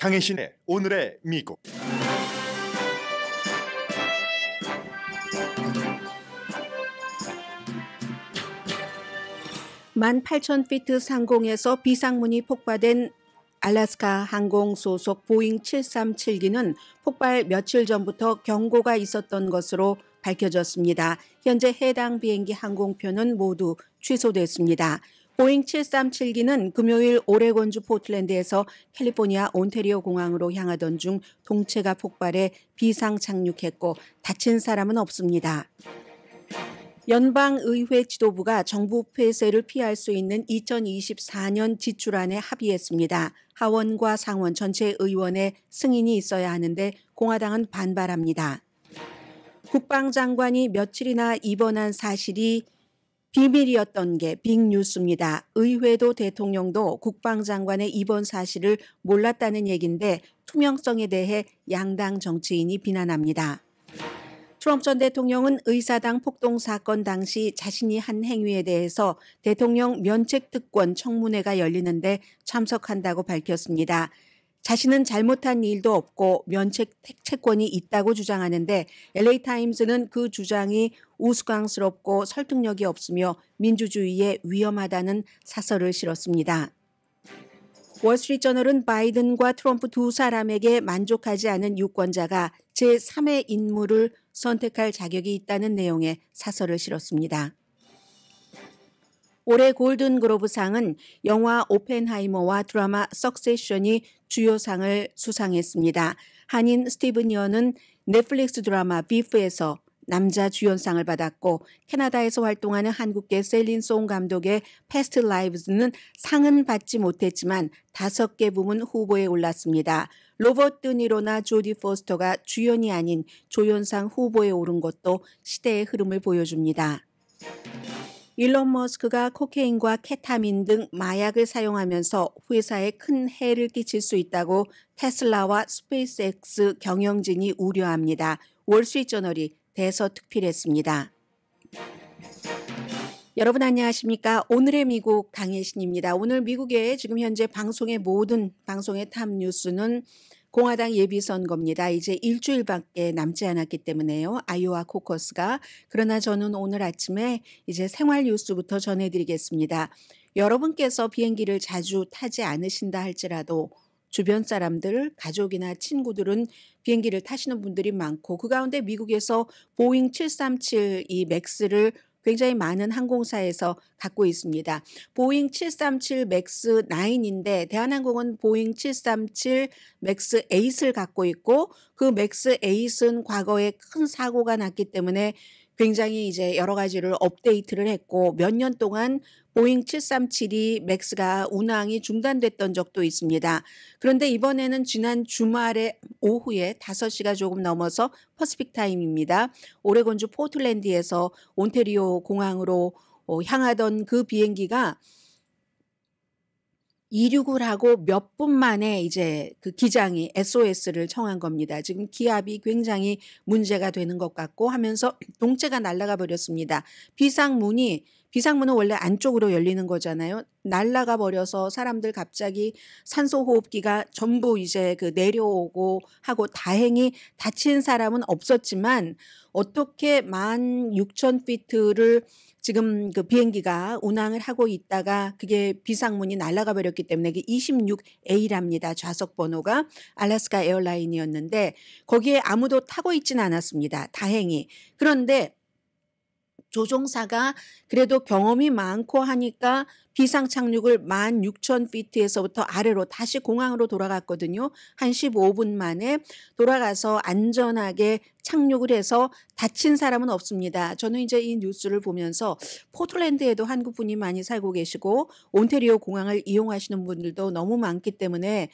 강혜신의 오늘의 미국. 만 8,000피트 상공에서 비상문이 폭파된 알래스카 항공 소속 보잉 737기는 폭발 며칠 전부터 경고가 있었던 것으로 밝혀졌습니다. 현재 해당 비행기 항공편은 모두 취소됐습니다. 보잉 737기는 금요일 오레곤주 포틀랜드에서 캘리포니아 온태리오 공항으로 향하던 중 동체가 폭발해 비상 착륙했고 다친 사람은 없습니다. 연방의회 지도부가 정부 폐쇄를 피할 수 있는 2024년 지출안에 합의했습니다. 하원과 상원 전체 의원의 승인이 있어야 하는데 공화당은 반발합니다. 국방장관이 며칠이나 입원한 사실이 비밀이었던 게 빅뉴스입니다. 의회도 대통령도 국방장관의 입원 사실을 몰랐다는 얘기인데 투명성에 대해 양당 정치인이 비난합니다. 트럼프 전 대통령은 의사당 폭동 사건 당시 자신이 한 행위에 대해서 대통령 면책특권 청문회가 열리는데 참석한다고 밝혔습니다. 자신은 잘못한 일도 없고 면책특권이 있다고 주장하는데 LA타임스는 그 주장이 우스꽝스럽고 설득력이 없으며 민주주의에 위험하다는 사설을 실었습니다. 월스트리트저널은 바이든과 트럼프 두 사람에게 만족하지 않은 유권자가 제3의 인물을 선택할 자격이 있다는 내용의 사설을 실었습니다. 올해 골든글로브상은 영화 오펜하이머와 드라마 석세션이 주요 상을 수상했습니다. 한인 스티븐 연은 넷플릭스 드라마 비프에서 남자 주연상을 받았고 캐나다에서 활동하는 한국계 셀린 송 감독의 패스트 라이브즈는 상은 받지 못했지만 5개 부문 후보에 올랐습니다. 로버트 드니로나 조디 포스터가 주연이 아닌 조연상 후보에 오른 것도 시대의 흐름을 보여줍니다. 일론 머스크가 코케인과 케타민 등 마약을 사용하면서 회사에 큰 해를 끼칠 수 있다고 테슬라와 스페이스X 경영진이 우려합니다. 월스트리트저널이 대서특필했습니다. 여러분 안녕하십니까? 오늘의 미국 강혜신입니다. 오늘 미국의 지금 현재 방송의 모든 방송의 탑 뉴스는 공화당 예비선거입니다. 이제 일주일밖에 남지 않았기 때문에요. 아이오와 코커스가. 그러나 저는 오늘 아침에 이제 생활 뉴스부터 전해드리겠습니다. 여러분께서 비행기를 자주 타지 않으신다 할지라도 주변 사람들, 가족이나 친구들은 비행기를 타시는 분들이 많고 그 가운데 미국에서 보잉 737 이 맥스를 굉장히 많은 항공사에서 갖고 있습니다. 보잉 737 맥스 9인데 대한항공은 보잉 737 맥스 8을 갖고 있고 그 맥스 8은 과거에 큰 사고가 났기 때문에 굉장히 이제 여러 가지를 업데이트를 했고 몇 년 동안 보잉 737이 맥스가 운항이 중단됐던 적도 있습니다. 그런데 이번에는 지난 주말에 오후에 5시가 조금 넘어서 퍼시픽 타임입니다. 오레곤주 포틀랜드에서 온태리오 공항으로 향하던 그 비행기가 이륙을 하고 몇 분 만에 이제 그 기장이 SOS를 청한 겁니다. 지금 기압이 굉장히 문제가 되는 것 같고 하면서 동체가 날아가 버렸습니다. 비상문은 원래 안쪽으로 열리는 거잖아요. 날아가 버려서 사람들 갑자기 산소호흡기가 전부 이제 그 내려오고 하고 다행히 다친 사람은 없었지만 어떻게 16,000피트를 지금 그 비행기가 운항을 하고 있다가 그게 비상문이 날아가 버렸기 때문에 그게 26A랍니다. 좌석 번호가 알래스카 에어라인이었는데 거기에 아무도 타고 있지는 않았습니다. 다행히. 그런데 조종사가 그래도 경험이 많고 하니까 비상 착륙을 16,000피트에서부터 아래로 다시 공항으로 돌아갔거든요. 한 15분 만에 돌아가서 안전하게 착륙을 해서 다친 사람은 없습니다. 저는 이제 이 뉴스를 보면서 포틀랜드에도 한국분이 많이 살고 계시고 온태리오 공항을 이용하시는 분들도 너무 많기 때문에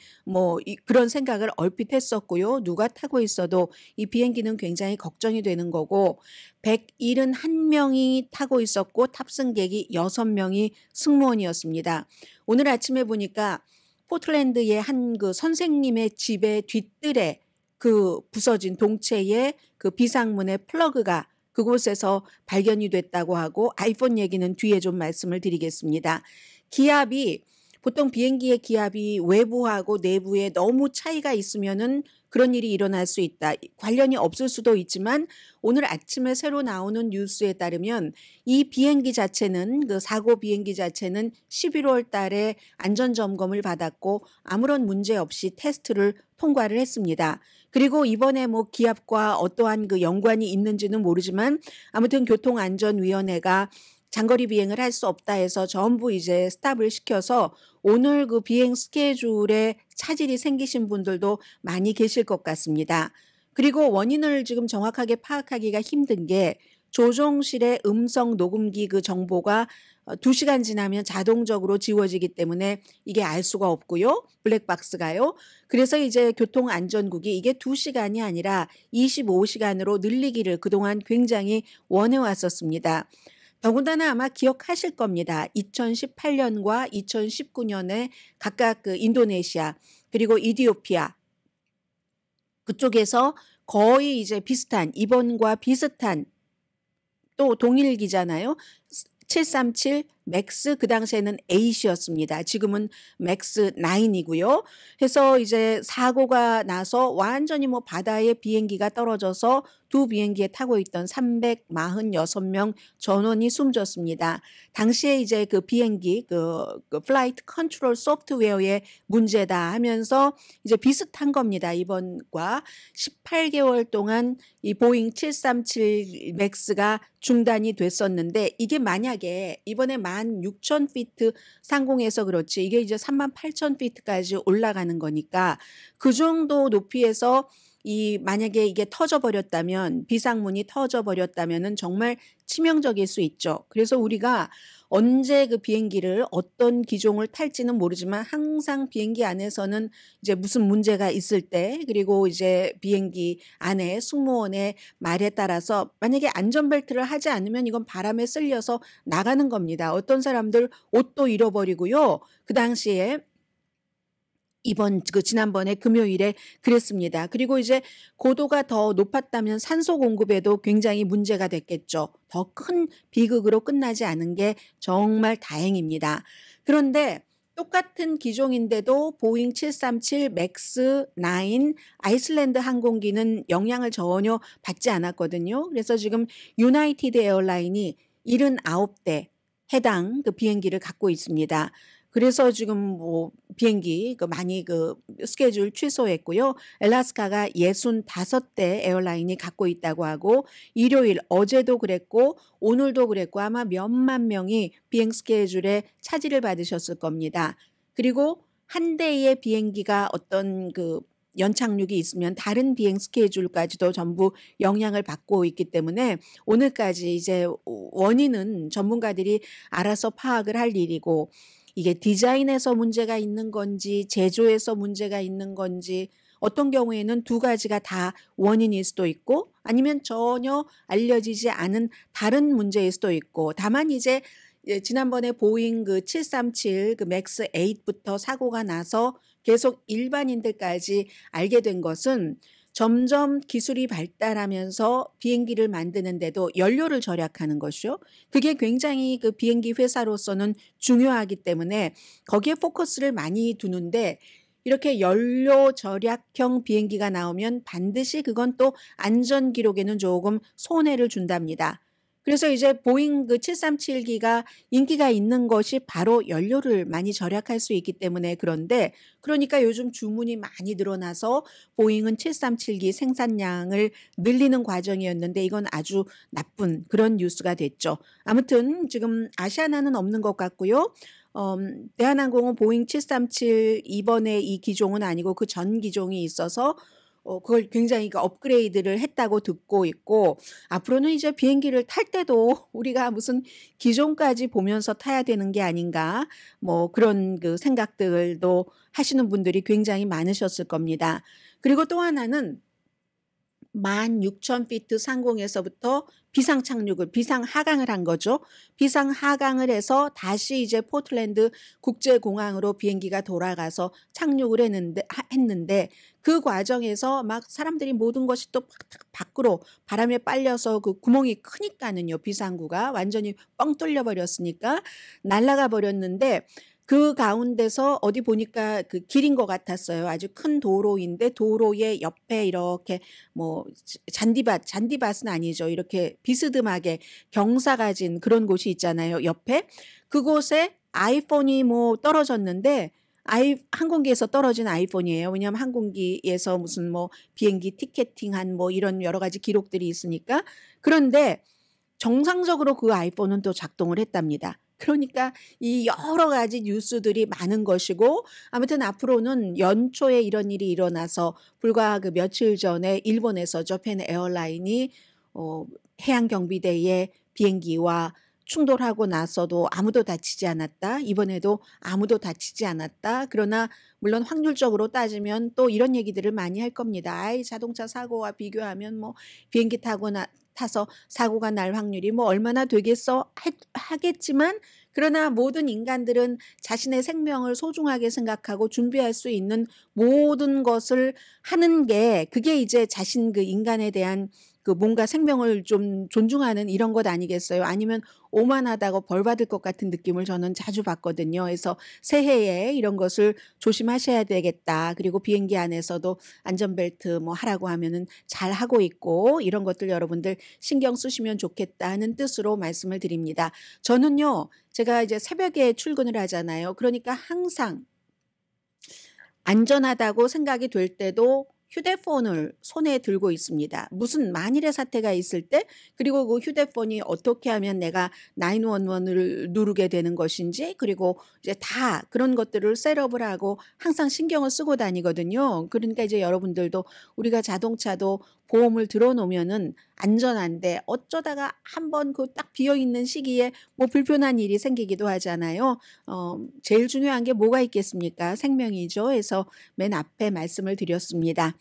그런 생각을 얼핏 했었고요. 누가 타고 있어도 이 비행기는 굉장히 걱정이 되는 거고 171명이 타고 있었고 탑승객이 6명이 승무원이었습니다. 오늘 아침에 보니까 포틀랜드의 한 그 선생님의 집의 뒷뜰에 그 부서진 동체의 그 비상문의 플러그가 그곳에서 발견이 됐다고 하고 아이폰 얘기는 뒤에 좀 말씀을 드리겠습니다. 기압이 보통 비행기의 기압이 외부하고 내부에 너무 차이가 있으면은 그런 일이 일어날 수 있다. 관련이 없을 수도 있지만 오늘 아침에 새로 나오는 뉴스에 따르면 이 비행기 자체는 그 사고 비행기 자체는 11월 달에 안전 점검을 받았고 아무런 문제 없이 테스트를 통과를 했습니다. 그리고 이번에 뭐 기압과 어떠한 그 연관이 있는지는 모르지만 아무튼 교통안전위원회가 장거리 비행을 할 수 없다 해서 전부 이제 스탑을 시켜서 오늘 그 비행 스케줄에 차질이 생기신 분들도 많이 계실 것 같습니다. 그리고 원인을 지금 정확하게 파악하기가 힘든 게 조종실의 음성 녹음기 그 정보가 2시간 지나면 자동적으로 지워지기 때문에 이게 알 수가 없고요. 블랙박스가요. 그래서 이제 교통안전국이 이게 2시간이 아니라 25시간으로 늘리기를 그동안 굉장히 원해왔었습니다. 더군다나 아마 기억하실 겁니다. 2018년과 2019년에 각각 그 인도네시아 그리고 이디오피아 그쪽에서 거의 이제 비슷한 이번과 비슷한 또 동일기잖아요. 737 맥스 그 당시에는 8이었습니다. 지금은 맥스 9이고요. 해서 이제 사고가 나서 완전히 뭐 바다에 비행기가 떨어져서 두 비행기에 타고 있던 346명 전원이 숨졌습니다. 당시에 이제 그 비행기 그 플라이트 컨트롤 소프트웨어의 문제다 하면서 이제 비슷한 겁니다. 이번과 18개월 동안 이 보잉 737 맥스가 중단이 됐었는데 이게 만약에 이번에 16,000피트 상공에서 그렇지 이게 이제 38,000피트까지 올라가는 거니까 그 정도 높이에서 이 만약에 이게 터져 버렸다면 비상문이 터져 버렸다면은 정말 치명적일 수 있죠. 그래서 우리가 언제 그 비행기를 어떤 기종을 탈지는 모르지만 항상 비행기 안에서는 이제 무슨 문제가 있을 때 그리고 이제 비행기 안에 승무원의 말에 따라서 만약에 안전벨트를 하지 않으면 이건 바람에 쓸려서 나가는 겁니다. 어떤 사람들 옷도 잃어버리고요. 그 당시에 지난번에 금요일에 그랬습니다. 그리고 이제 고도가 더 높았다면 산소 공급에도 굉장히 문제가 됐겠죠. 더 큰 비극으로 끝나지 않은 게 정말 다행입니다. 그런데 똑같은 기종인데도 보잉 737 맥스 9 아이슬란드 항공기는 영향을 전혀 받지 않았거든요. 그래서 지금 유나이티드 에어라인이 79대 해당 그 비행기를 갖고 있습니다. 그래서 지금 뭐 비행기 많이 스케줄 취소했고요. 엘라스카가 65대 에어라인이 갖고 있다고 하고 일요일 어제도 그랬고 오늘도 그랬고 아마 몇만 명이 비행 스케줄에 차질을 받으셨을 겁니다. 그리고 한 대의 비행기가 어떤 연착륙이 있으면 다른 비행 스케줄까지도 전부 영향을 받고 있기 때문에 오늘까지 이제 원인은 전문가들이 알아서 파악을 할 일이고 이게 디자인에서 문제가 있는 건지 제조에서 문제가 있는 건지 어떤 경우에는 두 가지가 다 원인일 수도 있고 아니면 전혀 알려지지 않은 다른 문제일 수도 있고 다만 이제 지난번에 보잉 737 맥스 8부터 사고가 나서 계속 일반인들까지 알게 된 것은 점점 기술이 발달하면서 비행기를 만드는데도 연료를 절약하는 것이요. 그게 굉장히 비행기 회사로서는 중요하기 때문에 거기에 포커스를 많이 두는데 이렇게 연료 절약형 비행기가 나오면 반드시 그건 또 안전 기록에는 조금 손해를 준답니다. 그래서 이제 보잉 737기가 인기가 있는 것이 바로 연료를 많이 절약할 수 있기 때문에 그런데 그러니까 요즘 주문이 많이 늘어나서 보잉은 737기 생산량을 늘리는 과정이었는데 이건 아주 나쁜 그런 뉴스가 됐죠. 아무튼 지금 아시아나는 없는 것 같고요. 대한항공은 보잉 737 이번에 이 기종은 아니고 그 전 기종이 있어서 그걸 굉장히 업그레이드를 했다고 듣고 있고 앞으로는 이제 비행기를 탈 때도 우리가 무슨 기종까지 보면서 타야 되는 게 아닌가 뭐 그런 생각들도 하시는 분들이 굉장히 많으셨을 겁니다. 그리고 또 하나는 16,000피트 상공에서부터 비상 하강을 한 거죠. 비상 하강을 해서 다시 이제 포틀랜드 국제공항으로 비행기가 돌아가서 착륙을 했는데 그 과정에서 막 사람들이 모든 것이 또 밖으로 바람에 빨려서 그 구멍이 크니까는요. 비상구가 완전히 뻥 뚫려 버렸으니까 날아가 버렸는데 그 가운데서 어디 보니까 그 길인 것 같았어요. 아주 큰 도로인데 도로의 옆에 이렇게 뭐 잔디밭은 아니죠. 이렇게 비스듬하게 경사가 진 그런 곳이 있잖아요. 옆에 그곳에 아이폰이 뭐 떨어졌는데 항공기에서 떨어진 아이폰이에요. 왜냐하면 항공기에서 무슨 뭐 비행기 티켓팅한 뭐 이런 여러 가지 기록들이 있으니까. 그런데 정상적으로 그 아이폰은 또 작동을 했답니다. 그러니까 이 여러 가지 뉴스들이 많은 것이고, 아무튼 앞으로는 연초에 이런 일이 일어나서 불과 그 며칠 전에 일본에서 저펜 에어라인이 해양 경비대의 비행기와 충돌하고 나서도 아무도 다치지 않았다. 이번에도 아무도 다치지 않았다. 그러나 물론 확률적으로 따지면 또 이런 얘기들을 많이 할 겁니다. 아이, 자동차 사고와 비교하면 뭐 비행기 타서 사고가 날 확률이 뭐 얼마나 되겠어 하겠지만, 그러나 모든 인간들은 자신의 생명을 소중하게 생각하고 준비할 수 있는 모든 것을 하는 게, 그게 이제 자신 그 인간에 대한 그 뭔가 생명을 좀 존중하는 이런 것 아니겠어요? 아니면 오만하다고 벌 받을 것 같은 느낌을 저는 자주 받거든요. 그래서 새해에 이런 것을 조심하셔야 되겠다. 그리고 비행기 안에서도 안전벨트 뭐 하라고 하면은 잘 하고 있고, 이런 것들 여러분들 신경 쓰시면 좋겠다 하는 뜻으로 말씀을 드립니다. 저는요, 제가 이제 새벽에 출근을 하잖아요. 그러니까 항상 안전하다고 생각이 될 때도 휴대폰을 손에 들고 있습니다. 무슨 만일의 사태가 있을 때, 그리고 그 휴대폰이 어떻게 하면 내가 911을 누르게 되는 것인지, 그리고 이제 다 그런 것들을 셋업을 하고 항상 신경을 쓰고 다니거든요. 그러니까 이제 여러분들도 우리가 자동차도 보험을 들어놓으면은 안전한데 어쩌다가 한번 그 딱 비어있는 시기에 뭐 불편한 일이 생기기도 하잖아요. 제일 중요한 게 뭐가 있겠습니까? 생명이죠. 그래서 맨 앞에 말씀을 드렸습니다.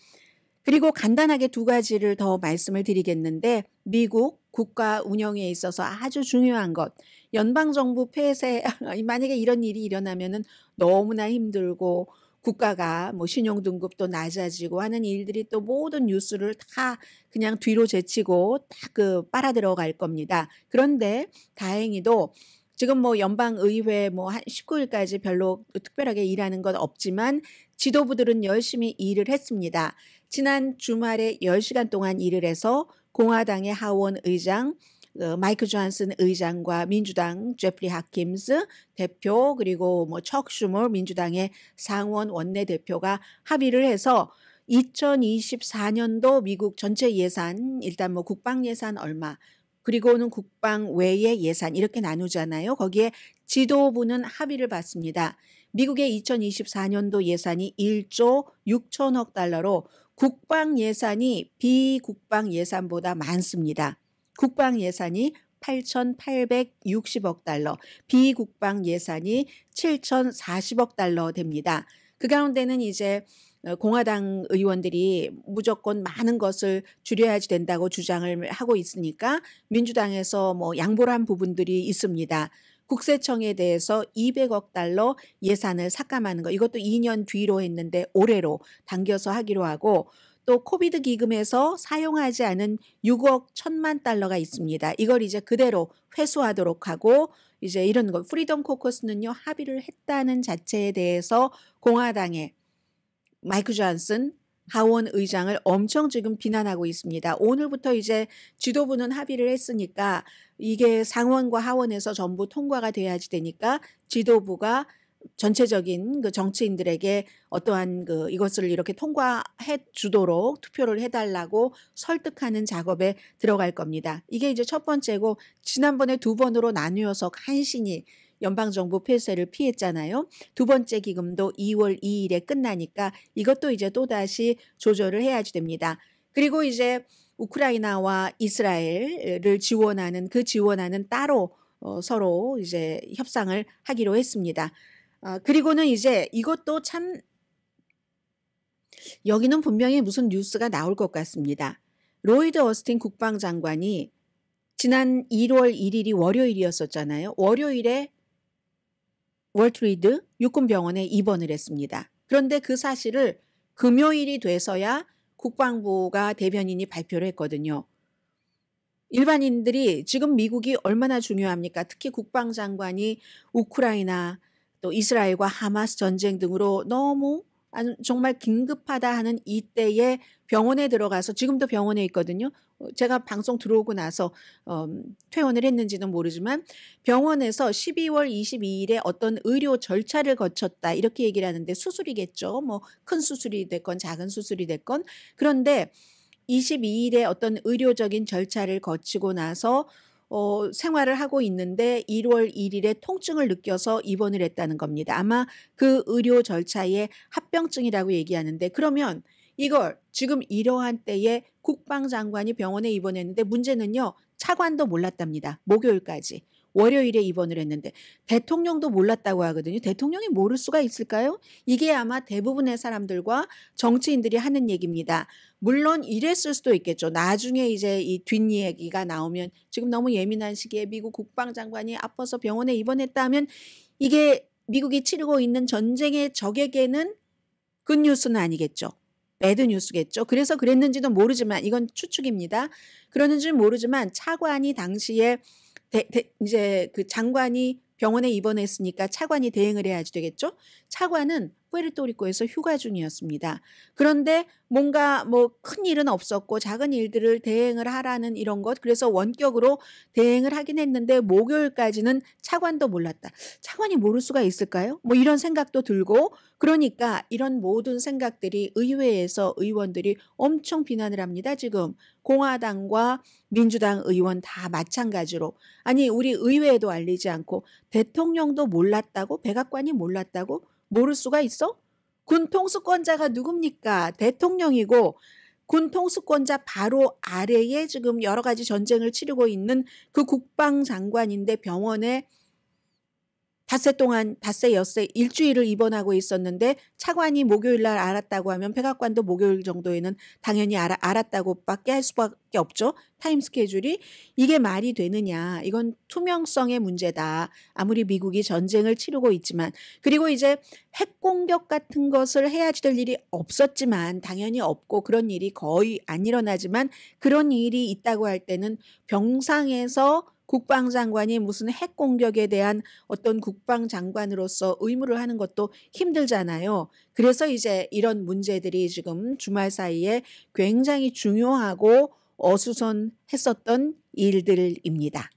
그리고 간단하게 두 가지를 더 말씀을 드리겠는데, 미국 국가 운영에 있어서 아주 중요한 것, 연방정부 폐쇄, 만약에 이런 일이 일어나면은 너무나 힘들고 국가가 뭐 신용등급도 낮아지고 하는 일들이 또 모든 뉴스를 다 그냥 뒤로 제치고 딱 그 빨아들어갈 겁니다. 그런데 다행히도 지금 뭐 연방의회 뭐 한 19일까지 별로 특별하게 일하는 건 없지만 지도부들은 열심히 일을 했습니다. 지난 주말에 10시간 동안 일을 해서 공화당의 하원 의장 마이크 존슨 의장과 민주당 제프리 하킴스 대표, 그리고 뭐 척 슈머 민주당의 상원 원내대표가 합의를 해서 2024년도 미국 전체 예산, 일단 뭐 국방 예산 얼마, 그리고는 국방 외의 예산 이렇게 나누잖아요. 거기에 지도부는 합의를 받습니다. 미국의 2024년도 예산이 1조 6천억 달러로 국방 예산이 비국방 예산보다 많습니다. 국방 예산이 8,860억 달러, 비국방 예산이 7,040억 달러 됩니다. 그 가운데는 이제 공화당 의원들이 무조건 많은 것을 줄여야지 된다고 주장을 하고 있으니까 민주당에서 뭐 양보를 한 부분들이 있습니다. 국세청에 대해서 200억 달러 예산을 삭감하는 거, 이것도 2년 뒤로 했는데 올해로 당겨서 하기로 하고, 또 코비드 기금에서 사용하지 않은 6억 1천만 달러가 있습니다. 이걸 이제 그대로 회수하도록 하고, 이제 이런 거 프리덤 코커스는요 합의를 했다는 자체에 대해서 공화당의 마이크 존슨 하원 의장을 엄청 지금 비난하고 있습니다. 오늘부터 이제 지도부는 합의를 했으니까 이게 상원과 하원에서 전부 통과가 돼야지 되니까 지도부가 전체적인 그 정치인들에게 어떠한 그 이것을 이렇게 통과해 주도록 투표를 해달라고 설득하는 작업에 들어갈 겁니다. 이게 이제 첫 번째고, 지난번에 두 번으로 나누어서 간신히 연방정부 폐쇄를 피했잖아요. 두 번째 기금도 2월 2일에 끝나니까 이것도 이제 또다시 조절을 해야지 됩니다. 그리고 이제 우크라이나와 이스라엘을 지원하는 그 지원안은 따로 서로 이제 협상을 하기로 했습니다. 그리고는 이제 이것도 참, 여기는 분명히 무슨 뉴스가 나올 것 같습니다. 로이드 어스틴 국방장관이 지난 1월 1일이 월요일이었었잖아요. 월요일에 월트 리드 육군병원에 입원을 했습니다. 그런데 그 사실을 금요일이 돼서야 국방부가 대변인이 발표를 했거든요. 일반인들이 지금 미국이 얼마나 중요합니까? 특히 국방장관이 우크라이나 또 이스라엘과 하마스 전쟁 등으로 너무 정말 긴급하다 하는 이때에 병원에 들어가서 지금도 병원에 있거든요. 제가 방송 들어오고 나서 퇴원을 했는지는 모르지만 병원에서 12월 22일에 어떤 의료 절차를 거쳤다 이렇게 얘기를 하는데 수술이겠죠. 뭐 큰 수술이 됐건 작은 수술이 됐건. 그런데 22일에 어떤 의료적인 절차를 거치고 나서 생활을 하고 있는데 1월 1일에 통증을 느껴서 입원을 했다는 겁니다. 아마 그 의료 절차에 합병증이라고 얘기하는데 그러면 이걸 지금 이러한 때에 국방장관이 병원에 입원했는데 문제는요. 차관도 몰랐답니다. 목요일까지. 월요일에 입원을 했는데 대통령도 몰랐다고 하거든요. 대통령이 모를 수가 있을까요? 이게 아마 대부분의 사람들과 정치인들이 하는 얘기입니다. 물론 이랬을 수도 있겠죠. 나중에 이제 이 뒷이야기가 나오면 지금 너무 예민한 시기에 미국 국방장관이 아파서 병원에 입원했다 하면 이게 미국이 치르고 있는 전쟁의 적에게는 굿뉴스는 아니겠죠. 배드 뉴스겠죠. 그래서 그랬는지도 모르지만 이건 추측입니다. 그러는지 모르지만 차관이 당시에 이제 그 장관이 병원에 입원했으니까 차관이 대행을 해야지 되겠죠. 차관은 푸에르토리코에서 휴가 중이었습니다. 그런데 뭔가 뭐 큰 일은 없었고 작은 일들을 대행을 하라는 이런 것 그래서 원격으로 대행을 하긴 했는데 목요일까지는 차관도 몰랐다. 차관이 모를 수가 있을까요? 뭐 이런 생각도 들고 그러니까 이런 모든 생각들이 의회에서 의원들이 엄청 비난을 합니다. 지금 공화당과 민주당 의원 다 마찬가지로 아니 우리 의회에도 알리지 않고 대통령도 몰랐다고 백악관이 몰랐다고 모를 수가 있어? 군 통수권자가 누굽니까? 대통령이고 군 통수권자 바로 아래에 지금 여러 가지 전쟁을 치르고 있는 그 국방장관인데 병원에 닷새 엿새 일주일을 입원하고 있었는데 차관이 목요일 날 알았다고 하면 백악관도 목요일 정도에는 당연히 알았다고밖에 할 수밖에 없죠. 타임 스케줄이. 이게 말이 되느냐. 이건 투명성의 문제다. 아무리 미국이 전쟁을 치르고 있지만. 그리고 이제 핵 공격 같은 것을 해야지 될 일이 없었지만 당연히 없고 그런 일이 거의 안 일어나지만 그런 일이 있다고 할 때는 병상에서 국방장관이 무슨 핵 공격에 대한 어떤 국방장관으로서 의무를 하는 것도 힘들잖아요. 그래서 이제 이런 문제들이 지금 주말 사이에 굉장히 중요하고 어수선했었던 일들입니다.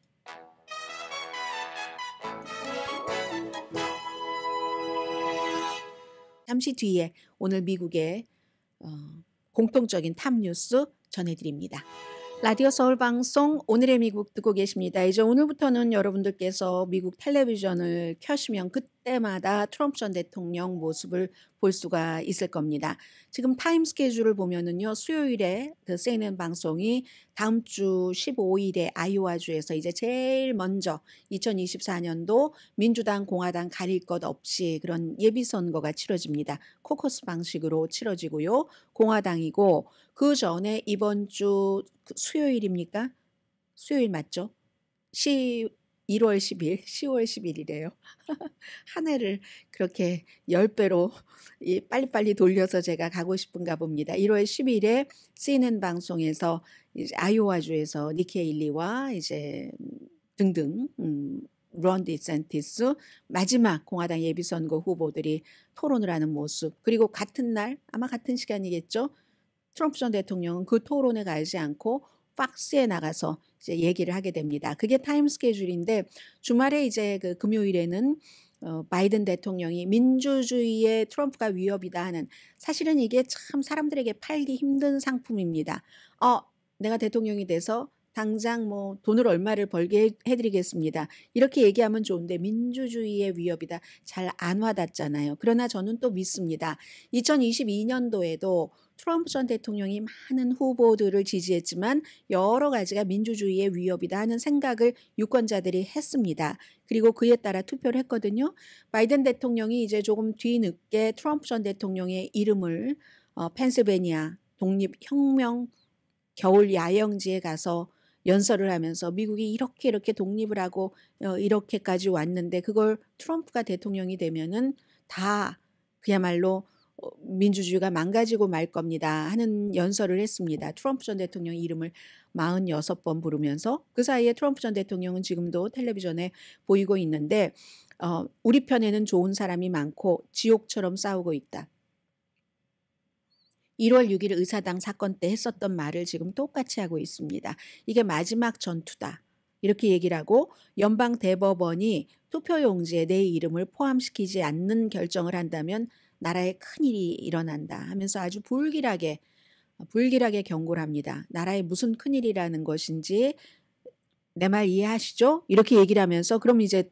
잠시 뒤에 오늘 미국의 공통적인 탑뉴스 전해드립니다. 라디오 서울 방송 오늘의 미국 듣고 계십니다. 이제 오늘부터는 여러분들께서 미국 텔레비전을 켜시면 그때마다 트럼프 전 대통령 모습을 볼 수가 있을 겁니다. 지금 타임 스케줄을 보면은요. 수요일에 그 CNN 방송이 다음 주 15일에 아이오와주에서 이제 제일 먼저 2024년도 민주당 공화당 가릴 것 없이 그런 예비 선거가 치러집니다. 코커스 방식으로 치러지고요. 공화당이고 그 전에 이번 주 수요일입니까? 수요일 맞죠? 1월 10일, 10월 10일이래요. 한 해를 그렇게 10배로 빨리빨리 돌려서 제가 가고 싶은가 봅니다. 1월 10일에 CNN 방송에서 이제 아이오와주에서 니키 헤일리와 이제 등등 론 디센티스 마지막 공화당 예비선거 후보들이 토론을 하는 모습 그리고 같은 날 아마 같은 시간이겠죠. 트럼프 전 대통령은 그 토론에 가지 않고 팍스에 나가서 이제 얘기를 하게 됩니다. 그게 타임 스케줄인데 주말에 이제 그 금요일에는 바이든 대통령이 민주주의의 트럼프가 위협이다 하는 사실은 이게 참 사람들에게 팔기 힘든 상품입니다. 내가 대통령이 돼서 당장 뭐 돈을 얼마를 벌게 해드리겠습니다. 이렇게 얘기하면 좋은데 민주주의의 위협이다. 잘 안 와닿잖아요. 그러나 저는 또 믿습니다. 2022년도에도 트럼프 전 대통령이 많은 후보들을 지지했지만 여러 가지가 민주주의의 위협이다 하는 생각을 유권자들이 했습니다. 그리고 그에 따라 투표를 했거든요. 바이든 대통령이 이제 조금 뒤늦게 트럼프 전 대통령의 이름을 펜실베니아 독립혁명 겨울 야영지에 가서 연설을 하면서 미국이 이렇게 독립을 하고 이렇게까지 왔는데 그걸 트럼프가 대통령이 되면은 다 그야말로 민주주의가 망가지고 말 겁니다 하는 연설을 했습니다. 트럼프 전 대통령 이름을 46번 부르면서 그 사이에 트럼프 전 대통령은 지금도 텔레비전에 보이고 있는데 우리 편에는 좋은 사람이 많고 지옥처럼 싸우고 있다. 1월 6일 의사당 사건 때 했었던 말을 지금 똑같이 하고 있습니다. 이게 마지막 전투다. 이렇게 얘기를 하고 연방 대법원이 투표용지에 내 이름을 포함시키지 않는 결정을 한다면 나라에 큰일이 일어난다 하면서 아주 불길하게 경고를 합니다. 나라에 무슨 큰일이라는 것인지 내 말 이해하시죠? 이렇게 얘기를 하면서 그럼 이제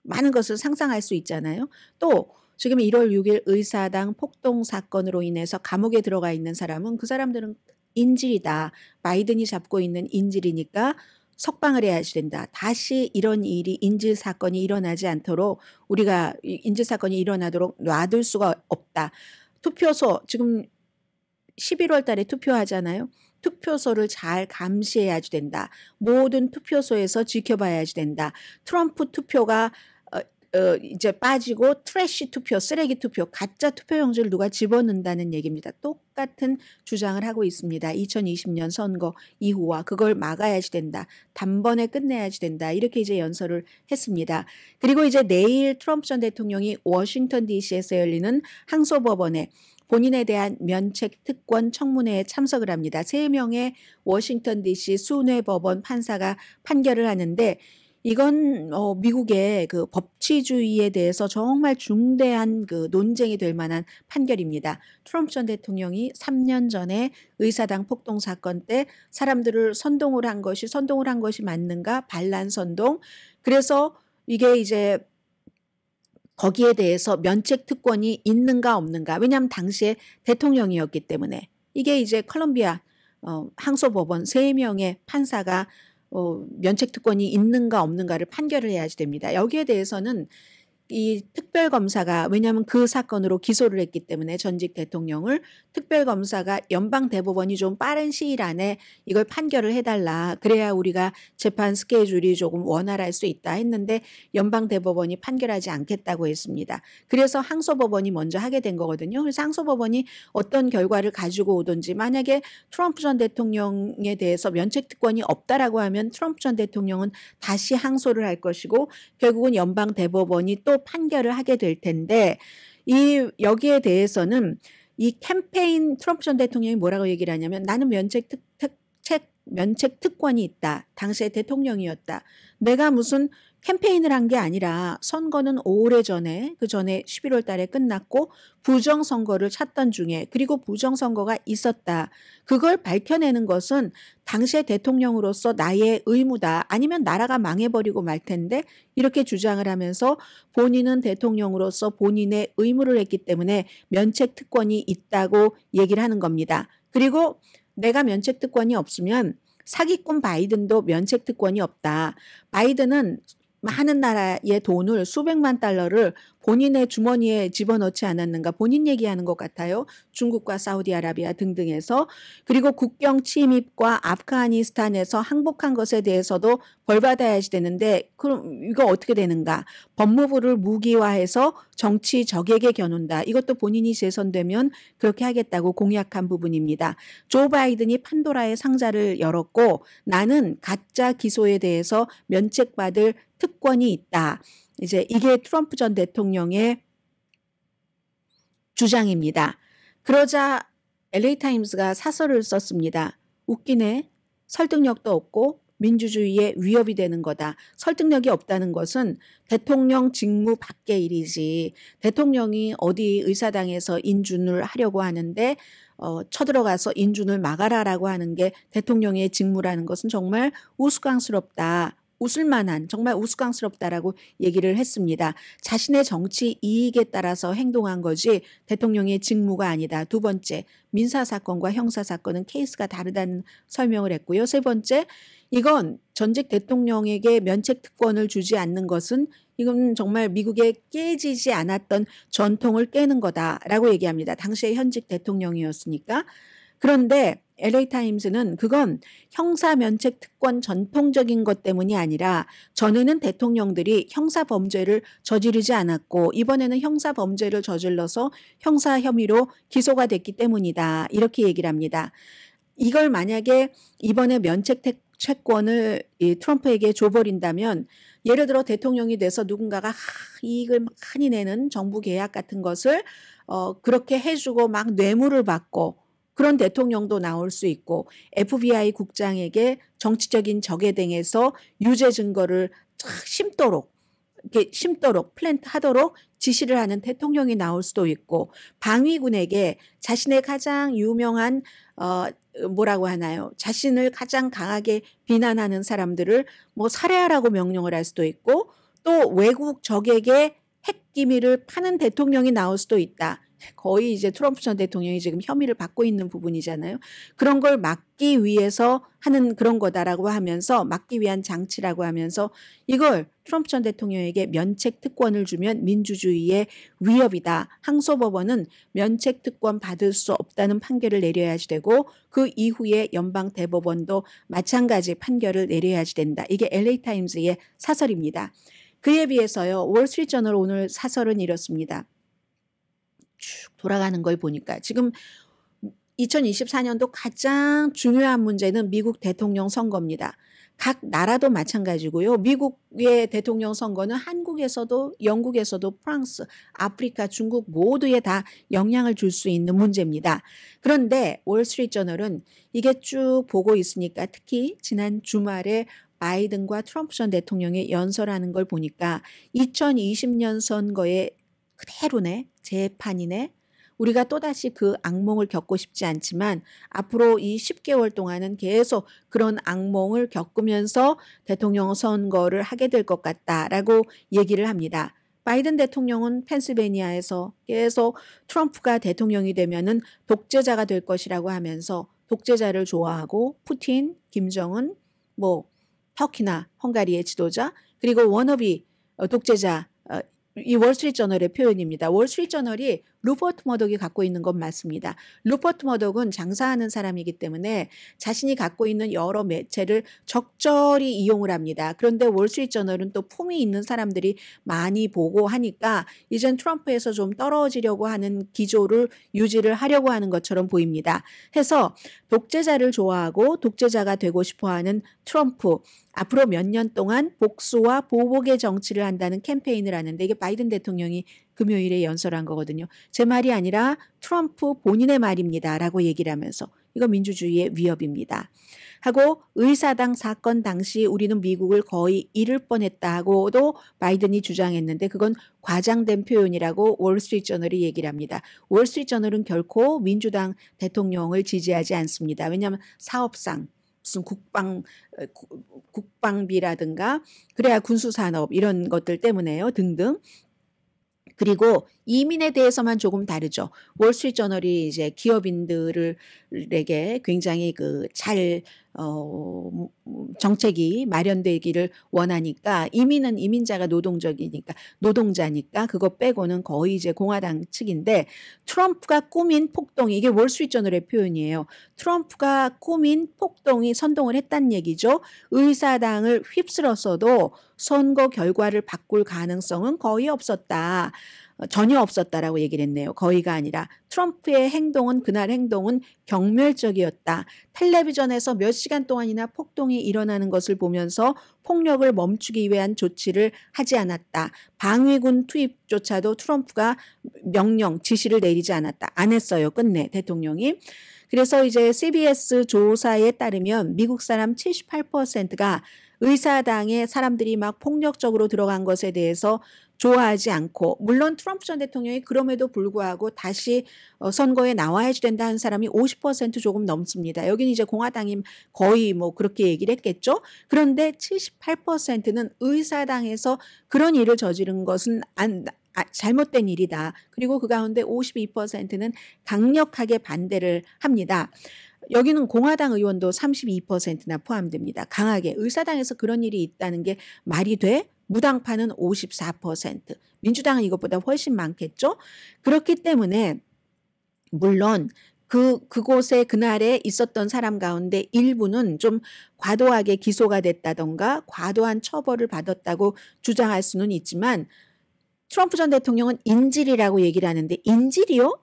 많은 것을 상상할 수 있잖아요. 또 지금 1월 6일 의사당 폭동 사건으로 인해서 감옥에 들어가 있는 사람은 그 사람들은 인질이다. 바이든이 잡고 있는 인질이니까 석방을 해야지 된다. 다시 이런 일이 인질 사건이 일어나지 않도록 우리가 인질 사건이 일어나도록 놔둘 수가 없다. 투표소 지금 11월 달에 투표하잖아요. 투표소를 잘 감시해야지 된다. 모든 투표소에서 지켜봐야지 된다. 트럼프 투표가 이제 빠지고 트래시 투표, 쓰레기 투표, 가짜 투표용지를 누가 집어넣는다는 얘기입니다. 똑같은 주장을 하고 있습니다. 2020년 선거 이후와 그걸 막아야지 된다. 단번에 끝내야지 된다. 이렇게 이제 연설을 했습니다. 그리고 이제 내일 트럼프 전 대통령이 워싱턴 DC에서 열리는 항소법원에 본인에 대한 면책 특권 청문회에 참석을 합니다. 3명의 워싱턴 DC 순회법원 판사가 판결을 하는데 이건 미국의 그 법치주의에 대해서 정말 중대한 그 논쟁이 될 만한 판결입니다. 트럼프 전 대통령이 3년 전에 의사당 폭동 사건 때 사람들을 선동을 한 것이 맞는가? 반란 선동. 그래서 이게 이제 거기에 대해서 면책 특권이 있는가 없는가. 왜냐하면 당시에 대통령이었기 때문에. 이게 이제 컬럼비아 항소법원 3명의 판사가 면책 특권이 있는가 없는가를 판결을 해야지 됩니다. 여기에 대해서는 이 특별검사가 왜냐하면 그 사건으로 기소를 했기 때문에 전직 대통령을 특별검사가 연방대법원이 좀 빠른 시일 안에 이걸 판결을 해달라. 그래야 우리가 재판 스케줄이 조금 원활할 수 있다 했는데 연방대법원이 판결하지 않겠다고 했습니다. 그래서 항소법원이 먼저 하게 된 거거든요. 그래서 항소법원이 어떤 결과를 가지고 오든지 만약에 트럼프 전 대통령에 대해서 면책특권이 없다라고 하면 트럼프 전 대통령은 다시 항소를 할 것이고 결국은 연방대법원이 또 판결을 하게 될 텐데 여기에 대해서는 이 캠페인 트럼프 전 대통령이 뭐라고 얘기를 하냐면 나는 면책 특권이 있다. 당시에 대통령이었다. 내가 무슨 캠페인을 한 게 아니라 선거는 오래전에 그 전에 11월 달에 끝났고 부정선거를 찾던 중에 그리고 부정선거가 있었다. 그걸 밝혀내는 것은 당시의 대통령으로서 나의 의무다. 아니면 나라가 망해버리고 말 텐데 이렇게 주장을 하면서 본인은 대통령으로서 본인의 의무를 했기 때문에 면책특권이 있다고 얘기를 하는 겁니다. 그리고 내가 면책특권이 없으면 사기꾼 바이든도 면책특권이 없다. 바이든은 많은 나라의 돈을 수백만 달러를 본인의 주머니에 집어넣지 않았는가 본인 얘기하는 것 같아요. 중국과 사우디아라비아 등등에서 그리고 국경 침입과 아프가니스탄에서 항복한 것에 대해서도 벌받아야지 되는데 그럼 이거 어떻게 되는가. 법무부를 무기화해서 정치 적에게 겨눈다. 이것도 본인이 재선되면 그렇게 하겠다고 공약한 부분입니다. 조 바이든이 판도라의 상자를 열었고 나는 가짜 기소에 대해서 면책받을 특권이 있다. 이제 이게 트럼프 전 대통령의 주장입니다. 그러자 LA타임스가 사설을 썼습니다. 웃기네. 설득력도 없고 민주주의에 위협이 되는 거다. 설득력이 없다는 것은 대통령 직무 밖의 일이지. 대통령이 어디 의사당에서 인준을 하려고 하는데 쳐들어가서 인준을 막아라라고 하는 게 대통령의 직무라는 것은 정말 우스꽝스럽다. 웃을 만한 정말 우스꽝스럽다라고 얘기를 했습니다. 자신의 정치 이익에 따라서 행동한 거지 대통령의 직무가 아니다. 두 번째, 민사사건과 형사사건은 케이스가 다르다는 설명을 했고요. 세 번째, 이건 전직 대통령에게 면책특권을 주지 않는 것은 이건 정말 미국에 깨지지 않았던 전통을 깨는 거다라고 얘기합니다. 당시에 현직 대통령이었으니까. 그런데 LA타임스는 그건 형사면책특권 전통적인 것 때문이 아니라 전에는 대통령들이 형사범죄를 저지르지 않았고 이번에는 형사범죄를 저질러서 형사 혐의로 기소가 됐기 때문이다. 이렇게 얘기를 합니다. 이걸 만약에 이번에 면책특권을 트럼프에게 줘버린다면 예를 들어 대통령이 돼서 누군가가 이익을 많이 내는 정부 계약 같은 것을 그렇게 해주고 막 뇌물을 받고 그런 대통령도 나올 수 있고 FBI 국장에게 정치적인 적에 대해서 유죄 증거를 심도록 이렇게 심도록 플랜트하도록 지시를 하는 대통령이 나올 수도 있고 방위군에게 자신의 가장 유명한 뭐라고 하나요? 자신을 가장 강하게 비난하는 사람들을 뭐 살해하라고 명령을 할 수도 있고 또 외국 적에게 핵 기밀을 파는 대통령이 나올 수도 있다. 거의 이제 트럼프 전 대통령이 지금 혐의를 받고 있는 부분이잖아요. 그런 걸 막기 위해서 하는 그런 거다라고 하면서 막기 위한 장치라고 하면서 이걸 트럼프 전 대통령에게 면책 특권을 주면 민주주의의 위협이다. 항소법원은 면책 특권 받을 수 없다는 판결을 내려야지 되고 그 이후에 연방 대법원도 마찬가지 판결을 내려야지 된다. 이게 LA타임즈의 사설입니다. 그에 비해서요. 월스트리트저널 오늘 사설은 이렇습니다. 쭉 돌아가는 걸 보니까 지금 2024년도 가장 중요한 문제는 미국 대통령 선거입니다. 각 나라도 마찬가지고요. 미국의 대통령 선거는 한국에서도 영국에서도 프랑스, 아프리카, 중국 모두에 다 영향을 줄 수 있는 문제입니다. 그런데 월스트리트저널은 이게 쭉 보고 있으니까 특히 지난 주말에 바이든과 트럼프 전 대통령이 연설하는 걸 보니까 2020년 선거에 그대로네, 재판이네. 우리가 또다시 그 악몽을 겪고 싶지 않지만 앞으로 이 10개월 동안은 계속 그런 악몽을 겪으면서 대통령 선거를 하게 될 것 같다라고 얘기를 합니다. 바이든 대통령은 펜실베니아에서 계속 트럼프가 대통령이 되면은 독재자가 될 것이라고 하면서 독재자를 좋아하고 푸틴, 김정은, 뭐 터키나 헝가리의 지도자 그리고 워너비 독재자 이 월스트리트저널의 표현입니다. 월스트리트저널이 루퍼트 머독이 갖고 있는 건 맞습니다. 루퍼트 머독은 장사하는 사람이기 때문에 자신이 갖고 있는 여러 매체를 적절히 이용을 합니다. 그런데 월스트리트저널은 또 품이 있는 사람들이 많이 보고 하니까 이젠 트럼프에서 좀 떨어지려고 하는 기조를 유지를 하려고 하는 것처럼 보입니다. 해서 독재자를 좋아하고 독재자가 되고 싶어하는 트럼프 앞으로 몇 년 동안 복수와 보복의 정치를 한다는 캠페인을 하는데 이게 바이든 대통령이 금요일에 연설한 거거든요. 제 말이 아니라 트럼프 본인의 말입니다. 라고 얘기를 하면서 이거 민주주의의 위협입니다. 하고 의사당 사건 당시 우리는 미국을 거의 잃을 뻔했다 하고도 바이든이 주장했는데 그건 과장된 표현이라고 월스트리트저널이 얘기를 합니다. 월스트리트저널은 결코 민주당 대통령을 지지하지 않습니다. 왜냐하면 사업상 무슨 국방비라든가 그래야 군수산업 이런 것들 때문에요. 등등. 그리고 이민에 대해서만 조금 다르죠. 월스트리트저널이 이제 기업인들에게 굉장히 잘 정책이 마련되기를 원하니까 이민은 이민자가 노동자니까 그거 빼고는 거의 이제 공화당 측인데 트럼프가 꾸민 폭동이 이게 월스트리트저널의 표현이에요. 트럼프가 꾸민 폭동이 선동을 했다는 얘기죠. 의사당을 휩쓸었어도 선거 결과를 바꿀 가능성은 거의 없었다. 전혀 없었다라고 얘기를 했네요. 거의가 아니라 트럼프의 행동은 그날 행동은 경멸적이었다. 텔레비전에서 몇 시간 동안이나 폭동이 일어나는 것을 보면서 폭력을 멈추기 위한 조치를 하지 않았다. 방위군 투입조차도 트럼프가 명령, 지시를 내리지 않았다. 안 했어요. 끝내 대통령이. 그래서 이제 CBS 조사에 따르면 미국 사람 78%가 의사당에 사람들이 막 폭력적으로 들어간 것에 대해서 좋아하지 않고 물론 트럼프 전 대통령이 그럼에도 불구하고 다시 선거에 나와야 된다 하는 사람이 50% 조금 넘습니다. 여기는 이제 공화당이 거의 뭐 그렇게 얘기를 했겠죠. 그런데 78%는 의사당에서 그런 일을 저지른 것은 잘못된 일이다. 그리고 그 가운데 52%는 강력하게 반대를 합니다. 여기는 공화당 의원도 32%나 포함됩니다. 강하게 의사당에서 그런 일이 있다는 게 말이 돼? 무당파는 54%, 민주당은 이것보다 훨씬 많겠죠. 그렇기 때문에 물론 그곳에 그날에 있었던 사람 가운데 일부는 좀 과도하게 기소가 됐다던가 과도한 처벌을 받았다고 주장할 수는 있지만 트럼프 전 대통령은 인질이라고 얘기를 하는데 인질이요?